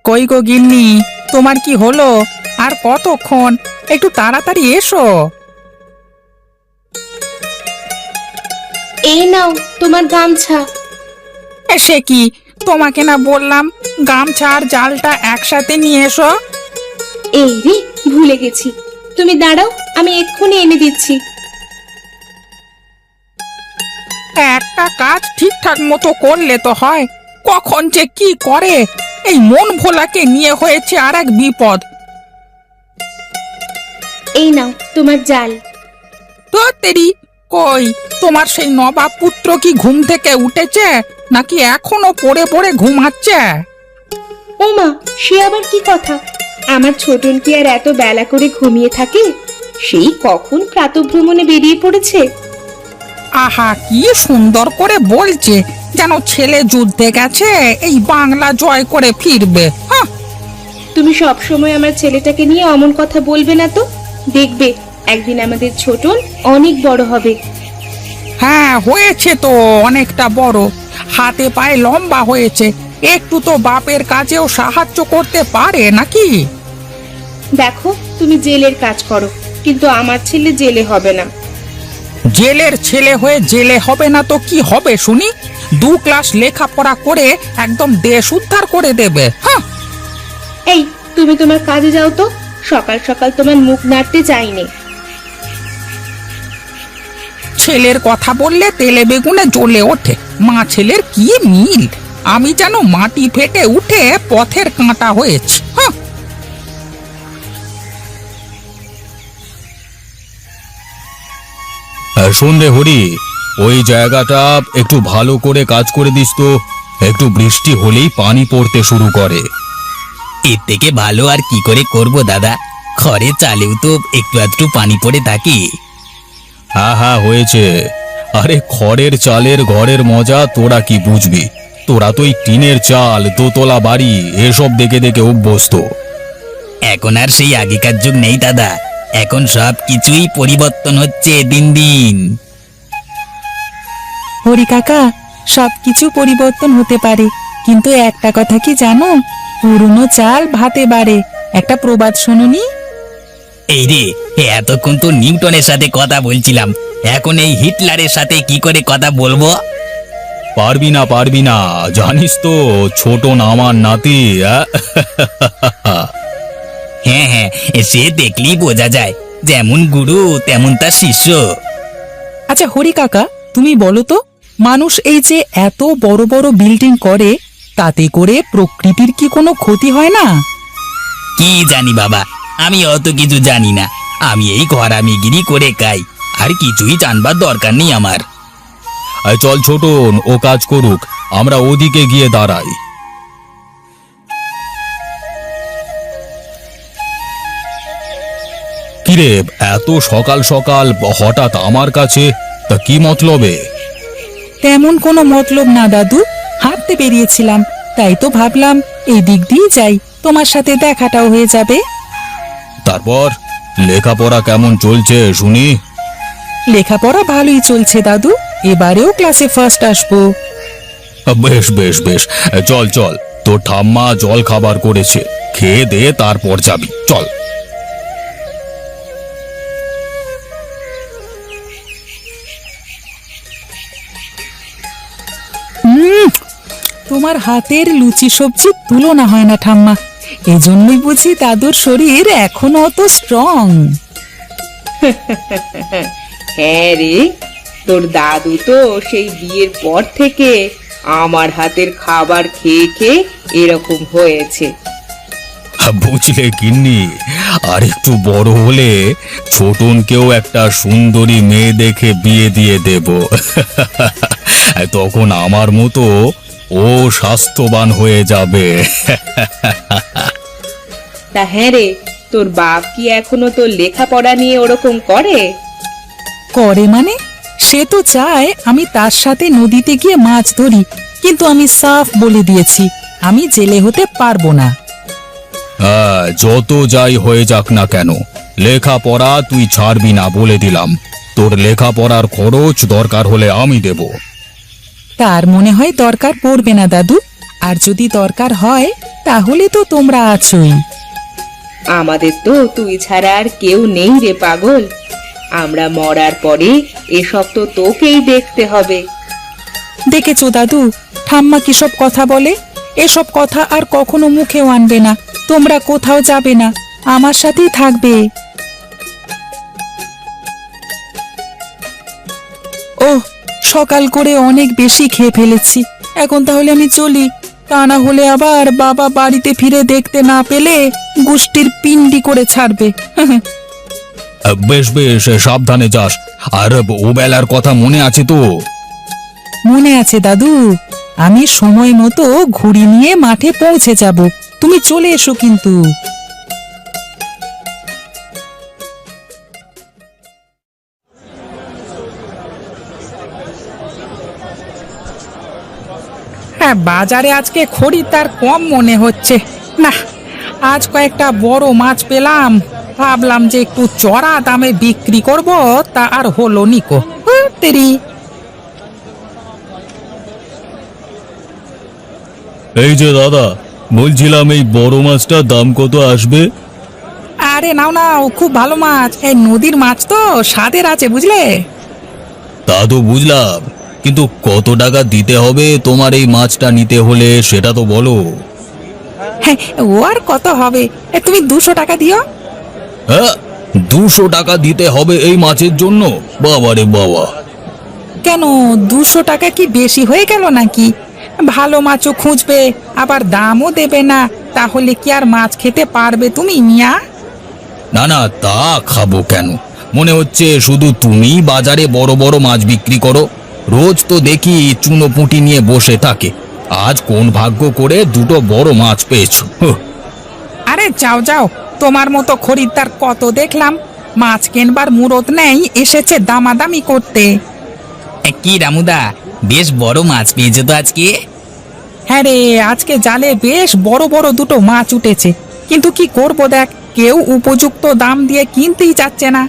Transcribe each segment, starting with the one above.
কই গো গিন্নি, তোমার কি হলো? আর কতক্ষণ? একটু তাড়াতাড়ি এসো। এই নাও তোমার গামছা। সে কি, তোমাকে না বললাম গামছা আর জালটা একসাথে নিয়ে এসো? এই রে, ভুলে গেছি। তুমি দাঁড়াও, আমি এক্ষুনি এনে দিচ্ছি। একটা কাজ ঠিকঠাক মতো করলে তো হয়, কখন যে কি করে। এই মন ভোলাকে নিয়ে হয়েছে আর এক বিপদ। এই নাও তোমার জাল। তো তেরি, কই তোমার সেই নবাব পুত্র কি ঘুম থেকে উঠেছে নাকি এখনো পড়ে পড়ে ঘুমাচ্ছে? ওমা, সে আবার কি কথা? আমার ছোটন কি আর এত বেলা করে ঘুমিয়ে থাকে? সেই কখন প্রাতঃভ্রমণে বেরিয়ে পড়েছে। আহা, কি সুন্দর করে বলছে, যেন ছেলে যুদ্ধে গেছে এই বাংলা জয় করে ফিরবে। হ্যাঁ, তুমি সব সময় আমার ছেলেটাকে নিয়ে অমন কথা বলবে না তো। দেখবে একদিন আমাদের ছোটন অনেক বড় হবে। হ্যাঁ, হয়েছে তো অনেকটা বড়, হাতে পায়ে লম্বা হয়েছে। একটু তো বাপের কাজেও সাহায্য করতে পারে নাকি? দেখো, তুমি জেলের কাজ করো, কিন্তু আমার ছেলে জেলে হবে না। জেলের ছেলে হয়ে জেলে হবে না তো কি হবে শুনি? 2 ক্লাস লেখাপড়া করে একদম দেশ উদ্ধার করে দেবে। হ্যাঁ, এই, তুমি তোমার কাজে যাও তো। সকাল সকাল তোমার মুখ নাড়তে চাইনি। ছেলের কথা বললে তেলে বেগুনে জ্বলে ওঠে। মা ছেলের কি মিল! আমি যেন মাটি ফেটে উঠে পথের কাঁটা হয়েছি। হ্যাঁ, শোন রে হরি, ওই জায়গাটা একটু ভালো করে কাজ করে দিস তো। একটু বৃষ্টি হলেই পানি পড়তে শুরু করে। এর থেকে ভালো আর কি করে করব দাদা? ঘরে চালেও তো একটু আধটু পানি পড়ে থাকে। হ্যাঁ হ্যাঁ, হয়েছে। আরে খড়ের চালের ঘরের মজা তোরা কি বুঝবি? তোরা তো এই টিনের চাল, দোতলা বাড়ি এসব দেখে দেখে অভ্যস্ত। এখন আর সেই আগেকার যুগ নেই দাদা। এখন সব কিছুই পরিবর্তন হচ্ছে দিন দিন। হরি কাকা, সবকিছু পরিবর্তন হতে পারে, কিন্তু একটা কথা কি জানো? পুরনো চাল ভাতে বাড়ে, একটা প্রবাদ শোনোনি? এই রে, এতক্ষণ তো নিউটনের সাথে কথা বলছিলাম, এখন এই হিটলারের সাথে কি করে কথা বলবো? পারবি না পারবি না, জানিস তো ছোটন আমার নাতি। হ্যাঁ হ্যাঁ, সে দেখলেই বোঝা যায়, যেমন গুরু তেমন তার শিষ্য। আচ্ছা হরি কাকা, তুমি বলো তো, মানুষ এই যে এত বড় বড় বিল্ডিং করে, তাতে করে প্রকৃতির কি কোনো ক্ষতি হয় না? কি জানি বাবা, আমি অত কিছু জানি না। আমি এই ঘরামিগিরি করে খাই, আর কিছুই জানবার দরকার নেই আমার। চল ছোটন, ও কাজ করুক, আমরা ওদিকে গিয়ে দাঁড়াই। কিরে, এত সকাল সকাল হঠাৎ আমার কাছে? তা কি মতলবে? তেমন কোনো মতলব না দাদু, হাঁটতে বেরিয়েছিলাম, তাই তো ভাবলাম এই দিক দিয়ে যাই, তোমার সাথে দেখাটাও হয়ে যাবে। তারপর লেখাপড়া কেমন চলছে শুনি? লেখাপড়া ভালোই চলছে দাদু, এবারেও ক্লাসে ফার্স্ট আসবো। বেশ বেশ বেশ, চল চল, তোর ঠাম্মা জল খাবার করেছে, খেয়ে দে তারপর যাবি, চল। তোমার হাতের লুচি সবজি তুলনা হয় না ঠাম্মা, এজন্যই বুঝি দাদুর শরীর এখনো অত স্ট্রং। হ্যাঁ রে, তোর দাদু তো সেই বিয়ের পর থেকে আমার হাতের খাবার খেয়ে খেয়ে এরকম হয়েছে। বুঝলে গিন্নি, আর একটু বড় হলে ছোটনকেও একটা সুন্দরী মেয়ে দেখে বিয়ে দিয়ে দেব। তখন আমার মতো ও স্বাস্থ্যবান হয়ে যাবে। তা হ্যাঁ রে, তোর বাপ কি এখনো তোর লেখাপড়া নিয়ে ওরকম করে? করে মানে? সে তো চায় আমি তার সাথে নদীতে গিয়ে মাছ ধরি, কিন্তু আমি সাফ বলে দিয়েছি আমি জেলে হতে পারবো না। হ্যাঁ, যত যাই হয়ে যাক না কেন, লেখাপড়া তুই ছাড়বি না বলে দিলাম। তোর লেখাপড়ার খরচ দরকার হলে আমি দেব। তার মনে হয় দরকার পড়বে না দাদু, আর যদি দরকার হয় তাহলে তো তোমরা আছোই। আমাদের তো তুই ছাড়া আর কেউ নেই রে পাগল। আমরা মরার পরে এসব তো তোকেই দেখতে হবে। দেখেছো দাদু, ঠাম্মা কিসব কথা বলে। এসব কথা আর কখনো মুখেও আনবে না। তোমরা কোথাও যাবে না, আমার সাথেই থাকবে। ওহ, সকাল করে অনেক বেশি খেয়ে ফেলেছি। এখন তাহলে আমি চলি, তা না হলে আবার বাবা বাড়িতে ফিরে দেখতে না পেলে গোষ্ঠীর পিণ্ডি করে ছাড়বে। বেশ বেশ, সাবধানে যাস। আর ও বেলার কথা মনে আছে তো? মনে আছে দাদু, আমি সময় মতো ঘুড়ি নিয়ে মাঠে পৌঁছে যাব। তুমি চলে এসো কিন্তু। হ্যাঁ, বাজারে আজকে খরিদ্দার কম মনে হচ্ছে। না, আজ কয়েকটা বড় মাছ পেলাম, ভাবলাম যে একটু চড়া দামে বিক্রি করব, তা আর হলো নিকো। তেরি, এই যে দাদা, বলছিলাম এই বড় মাছটার দাম কত আসবে? আরে নাও নাও, খুব ভালো মাছ। এই নদীর মাছ তো স্বাদের আছে, বুঝলে। তা তো বুঝলাম, কিন্তু কত টাকা দিতে হবে তোমার এই মাছটা নিতে হলে সেটা তো বলো। হ্যাঁ, ও আর কত হবে, তুমি 200 টাকা দিও। হ্যাঁ, 200 টাকা দিতে হবে এই মাছের জন্য? বাবা রে বাবা! কেন, 200 টাকা কি বেশি হয়ে গেল নাকি? ভালো মাছও খুঁজবে, আবার দামও দেবে না, তাহলে কি আর মাছ খেতে পারবে তুমি মিয়া? না না, তা খাবো কেন? মনে হচ্ছে শুধু তুমি বাজারে বড় বড় মাছ বিক্রি করো। রোজ তো দেখি চুনো পুঁটি নিয়ে বসে থাকে। আজ কোন ভাগ্য করে দুটো বড় মাছ পেয়েছো? হুঁ। আরে যাও যাও, তোমার মতো খরিদ্দার কত দেখলাম। মাছ কেনবার মুরত নেই, এসেছে দামাদামি করতে। কি রামুদা, বেশ বড় মাছ পেয়েছে তো আজকে। হ্যাঁ রে, আজকে জালে বেশ বড় বড় দুটো মাছ উঠেছে, কিন্তু কি করব দেখ, কেউ উপযুক্ত দাম দিয়ে কিনতেই চাচ্ছে না।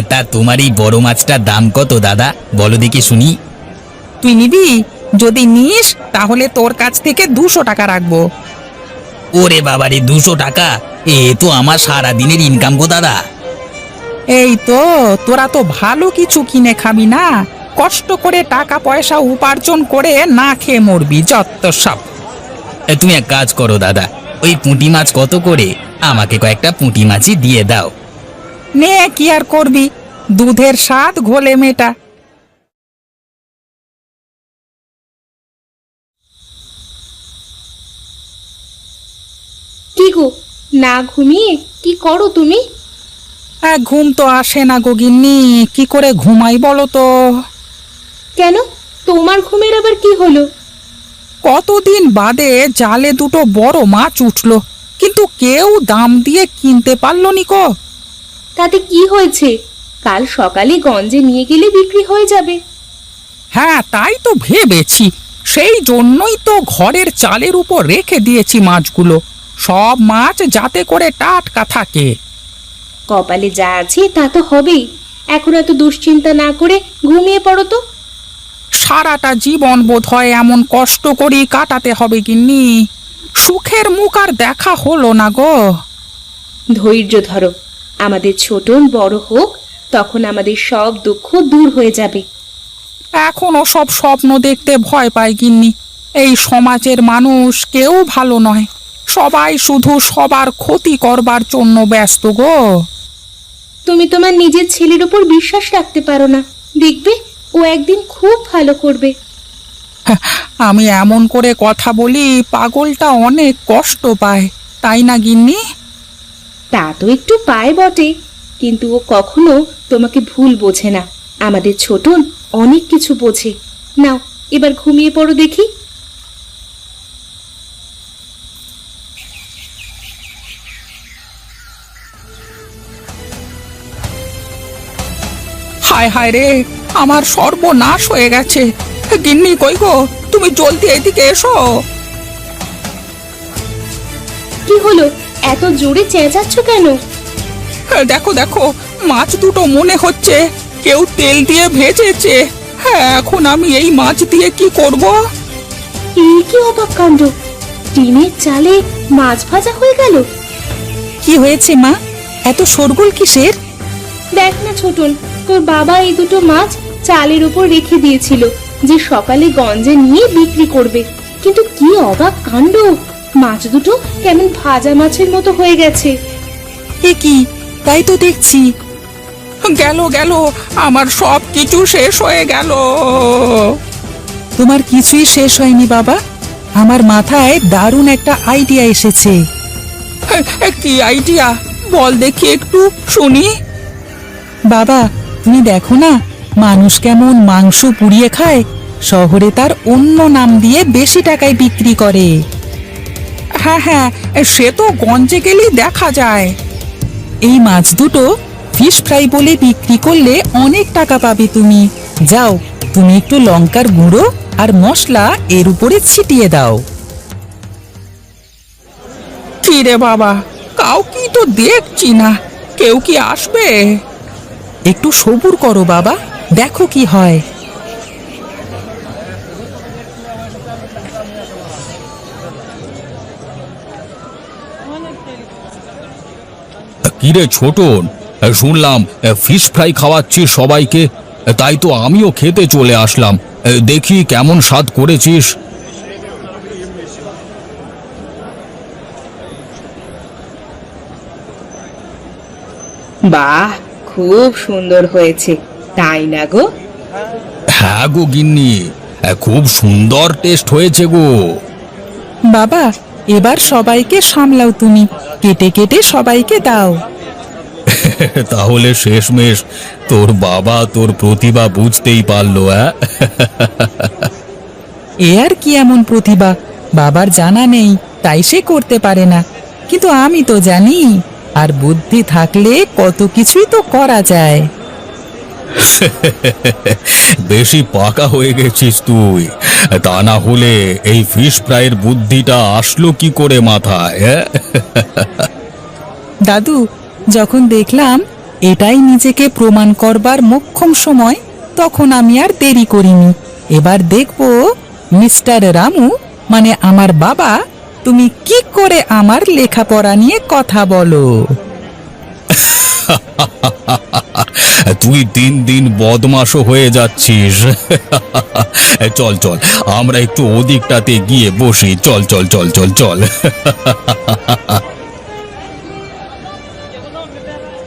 তা তোমার এই বড় মাছটার দাম কত দাদা, বলো দেখি শুনি। তুই নিবি? যদি নিস তাহলে তোর কাছ থেকে 200 টাকা রাখবো। ওরে বাবারে, 200 টাকা! এ তো আমার সারা দিনের ইনকাম গো দাদা। এই তো, তোরা তো ভালো কিছু কিনে খাবি না, কষ্ট করে টাকা পয়সা উপার্জন করে না খেয়ে মরবি, যত সব। তুমি এক কাজ করো দাদা, ওই পুঁটি মাছ কত করে? আমাকে কয়েকটা পুঁটি মাছই দিয়ে দাও। নে, কি আর করবি, দুধের স্বাদ ঘোলে মেটা। কি গো, না ঘুমিয়ে কি করো তুমি? ঘুম তো আসে না গো গিন্নি, কি করে ঘুমাই বলো তো। কেন, তোমার ঘুমের আবার কি হলো? কতদিন বাদে জালে দুটো বড় মাছ উঠলো, কিন্তু কেউ দাম দিয়ে কিনতে পারলো নি কো। তাতে কি হয়েছে? কাল সকালে গঞ্জে নিয়ে গেলে বিক্রি হয়ে যাবে। হ্যাঁ, তাই তো ভেবেছি, সেই জন্যই তো ঘরের চালের উপর রেখে দিয়েছি মাছগুলো, সব মাছ যাতে করে টাটকা থাকে। কপালে যা আছে তা তো হবেই। এখন এত দুশ্চিন্তা না করে ঘুমিয়ে পড়ো তো। সারাটা জীবন বোধ হয় এমন কষ্ট করি কাটাতে হবে গিন্নি, সুখের মুখ আর দেখা হলো না গো। ধৈর্য ধরো, আমাদের ছোটন বড় হোক, তখন আমাদের সব দুঃখ দূর হয়ে যাবে। এখনো সব স্বপ্ন দেখতে ভয় পায় গিন্নি। এই সমাজের মানুষ কেউ ভালো নয়, সবাই শুধু সবার ক্ষতি করবার জন্য ব্যস্ত গো। তুমি তোমার নিজের ছেলের উপর বিশ্বাস রাখতে পারো না, দেখবে ও একদিন খুব ভালো করবে। আমি এমন করে কথা বলি, পাগলটা অনেক কষ্ট পায়, তাই না গিন্নি? তা তো একটু পায় বটে, কিন্তু ও কখনো তোমাকে ভুল বোঝে না। আমাদের ছোটন অনেক কিছু বোঝে। নাও, এবার ঘুমিয়ে পড়ো দেখি। হায় হায় রে, আমার সর্বনাশ হয়ে গেছে। গিন্নি কই গো, তুমি জলদি এদিকে এসো। কি হলো, এত জোরে চেঁচাচ্ছ কেন? দেখো দেখো, মাছ দুটো মনে হচ্ছে কেউ তেল দিয়ে ভেজেছে। হ্যাঁ, এখন আমি এই মাছ দিয়ে কি করব? এই কি অবাক কাণ্ড! টিনের চালে মাছ ভাজা হয়ে গেল। কি হয়েছে মা, এত শোরগোল কিসের? দেখ না ছোটন, তোর বাবা এই দুটো মাছ চালের উপর রেখে দিয়েছিল যে সকালে গঞ্জে নিয়ে বিক্রি করবে। কিন্তু কি অবাক কাণ্ড, মাছ দুটো কেমন ভাজা মাছের মতো হয়ে গেছে। এ কি, তাই তো দেখছি। গেল গেল, আমার সব কিছু শেষ হয়ে গেল। তোমার কিছুই শেষ হয়নি বাবা, আমার মাথায় দারুণ একটা আইডিয়া এসেছে। কি আইডিয়া, বল দেখি একটু শুনি। বাবা, তুমি দেখো না মানুষ কেমন মাংস পুড়িয়ে খায়, শহরে তার অন্য নাম দিয়ে বেশি টাকায় বিক্রি করে। হ্যাঁ হ্যাঁ, সে তো গঞ্জে গেলেই দেখা যায়। এই মাছ দুটো ফিশ ফ্রাই বলে বিক্রি করলে অনেক টাকা পাবে তুমি। যাও, তুমি একটু লঙ্কার গুঁড়ো আর মশলা এর উপরে ছিটিয়ে দাও। কি রে বাবা, কাউকে তো দেখছি না, কেউ কি আসবে? একটু সবুর করো বাবা, দেখো কি হয়। কিরে ছোটন, শুনলাম ফিশ ফ্রাই খাওয়াচ্ছিস সবাইকে, তাই তো আমিও খেতে চলে আসলাম। দেখি কেমন স্বাদ করেছিস। বাহ, খুব সুন্দর হয়েছে, তাই না গো? হ্যাঁ গো গিন্নি, খুব সুন্দর টেস্ট হয়েছে গো। বাবা, এবার সবাইকে সামলাও, তুমি কেটে কেটে সবাইকে দাও। তাহলে শেষমেশ তোর বাবা তোর প্রতিভা বুঝতেই পারলো। এ আর কি এমন প্রতিভা, বাবার জানা নেই তাই সে করতে পারে না, কিন্তু আমি তো জানি, আর বুদ্ধি থাকলে কত কিছুই তো করা যায়। বেশি পাকা হয়ে গেছিস তুই, তা না হলে এই ফিশ ফ্রাইয়ের বুদ্ধিটা আসলো কি করে মাথায়? দাদু, যখন দেখলাম এটাই নিজেকে প্রমাণ করবার মোক্ষম সময়, তখন আমি আর দেরি করিনি। এবার দেখবো মিস্টার রামু, মানে আমার বাবা, তুমি কি করে আমার লেখাপড়া নিয়ে কথা বলো। তুই দিন দিন বদমাশও হয়ে যাচ্ছিস। চল চল, আমরা একটু ওদিকটাতে গিয়ে বসি। চল চল চল চল চল।